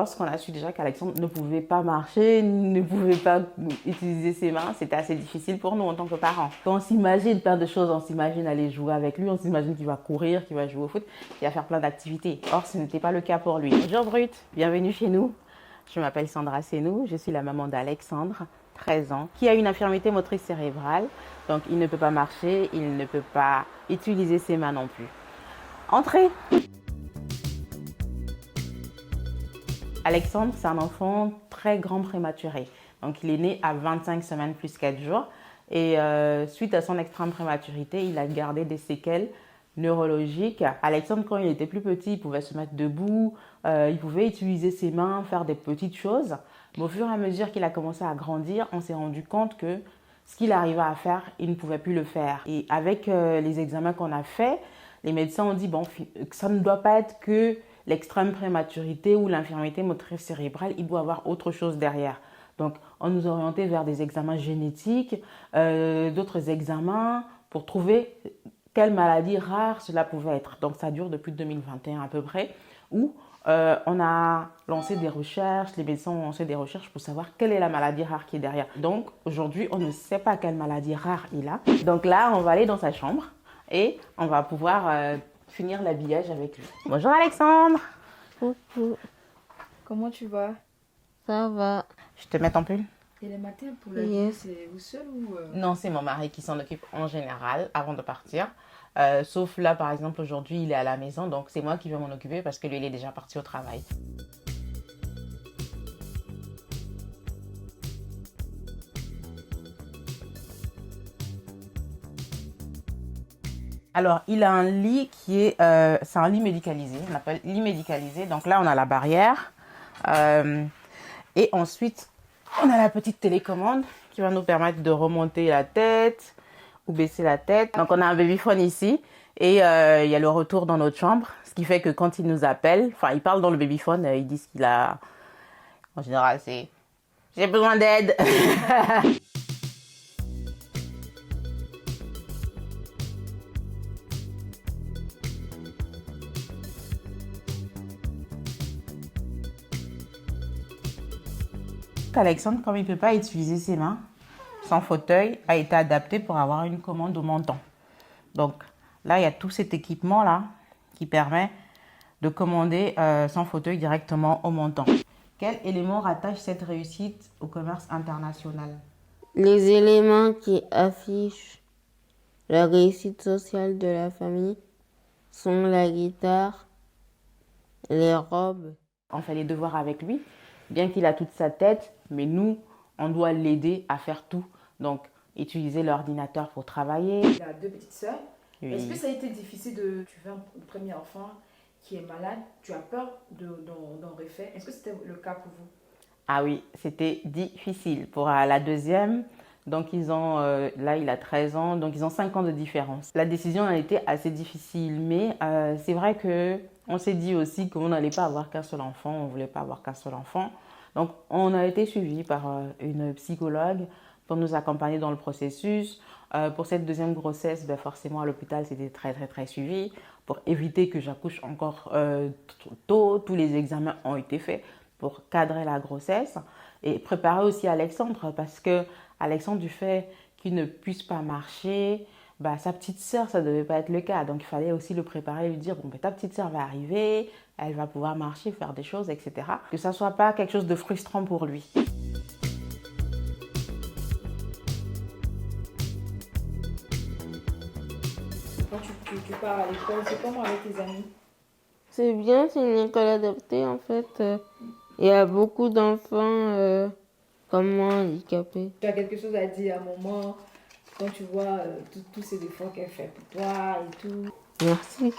lorsqu'on a su déjà qu'Alexandre ne pouvait pas marcher, ne pouvait pas utiliser ses mains, c'était assez difficile pour nous en tant que parents. Quand on s'imagine plein de choses, on s'imagine aller jouer avec lui, on s'imagine qu'il va courir, qu'il va jouer au foot, qu'il va faire plein d'activités. Or, ce n'était pas le cas pour lui. Bonjour Brut, bienvenue chez nous. Je m'appelle Sandra Senou, je suis la maman d'Alexandre, 13 ans, qui a une infirmité motrice cérébrale. Donc, il ne peut pas marcher, il ne peut pas utiliser ses mains non plus. Entrez! Alexandre, c'est un enfant très grand prématuré. Donc, il est né à 25 semaines plus 4 jours. Et suite à son extrême prématurité, il a gardé des séquelles neurologiques. Alexandre, quand il était plus petit, il pouvait se mettre debout, il pouvait utiliser ses mains, faire des petites choses. Mais au fur et à mesure qu'il a commencé à grandir, on s'est rendu compte que ce qu'il arrivait à faire, il ne pouvait plus le faire. Et avec les examens qu'on a faits, les médecins ont dit bon, ça ne doit pas être que l'extrême prématurité ou l'infirmité motrice cérébrale, il doit avoir autre chose derrière. Donc, on nous orientait vers des examens génétiques, d'autres examens pour trouver quelle maladie rare cela pouvait être. Donc, ça dure depuis 2021 à peu près, où on a lancé des recherches, les médecins ont lancé des recherches pour savoir quelle est la maladie rare qui est derrière. Donc, aujourd'hui, on ne sait pas quelle maladie rare il a. Donc là, on va aller dans sa chambre et on va pouvoir finir l'habillage avec lui. Bonjour Alexandre. Coucou. Comment tu vas? Ça va. Je te mets ton pull? Et les matins pour la vie, c'est vous seul ou Non, c'est mon mari qui s'en occupe en général avant de partir. Sauf là, par exemple, aujourd'hui, il est à la maison, donc c'est moi qui vais m'en occuper parce que lui, il est déjà parti au travail. Alors, il a un lit qui est, c'est un lit médicalisé, on appelle lit médicalisé. Donc là, on a la barrière. Et ensuite, on a la petite télécommande qui va nous permettre de remonter la tête ou baisser la tête. Donc, on a un babyphone ici et il y a le retour dans notre chambre. Ce qui fait que quand il nous appelle, enfin, il parle dans le babyphone, il dit ce qu'il a. En général, c'est « J'ai besoin d'aide ». Alexandre, comme il ne peut pas utiliser ses mains, son fauteuil a été adapté pour avoir une commande au menton. Donc là, il y a tout cet équipement-là qui permet de commander son fauteuil directement au menton. Quel élément rattache cette réussite au commerce international? Les éléments qui affichent la réussite sociale de la famille sont la guitare, les robes. On fait les devoirs avec lui, bien qu'il a toute sa tête, mais nous, on doit l'aider à faire tout. Donc, utiliser l'ordinateur pour travailler. Il a deux petites sœurs. Oui. Est-ce que ça a été difficile tu veux un premier enfant qui est malade, tu as peur d'en refaire? Est-ce que c'était le cas pour vous? Ah oui, c'était difficile. Pour la deuxième, donc ils ont, là il a 13 ans, donc ils ont 5 ans de différence. La décision a été assez difficile, mais c'est vrai qu'on s'est dit aussi qu'on n'allait pas avoir qu'un seul enfant, on ne voulait pas avoir qu'un seul enfant. Donc on a été suivi par une psychologue pour nous accompagner dans le processus. Pour cette deuxième grossesse, ben forcément à l'hôpital c'était très suivi. Pour éviter que j'accouche encore tôt, tous les examens ont été faits pour cadrer la grossesse et préparer aussi Alexandre parce que Alexandre, du fait qu'il ne puisse pas marcher, bah, sa petite sœur, ça ne devait pas être le cas. Donc, il fallait aussi le préparer et lui dire, bon, ben, ta petite sœur va arriver, elle va pouvoir marcher, faire des choses, etc. Que ça ne soit pas quelque chose de frustrant pour lui. Quand tu pars à l'école, c'est comment avec tes amis? C'est bien, c'est une école adaptée en fait. Il y a beaucoup d'enfants comme moi handicapés. Tu as quelque chose à dire à maman quand tu vois tous ces efforts qu'elle fait pour toi et tout? Merci.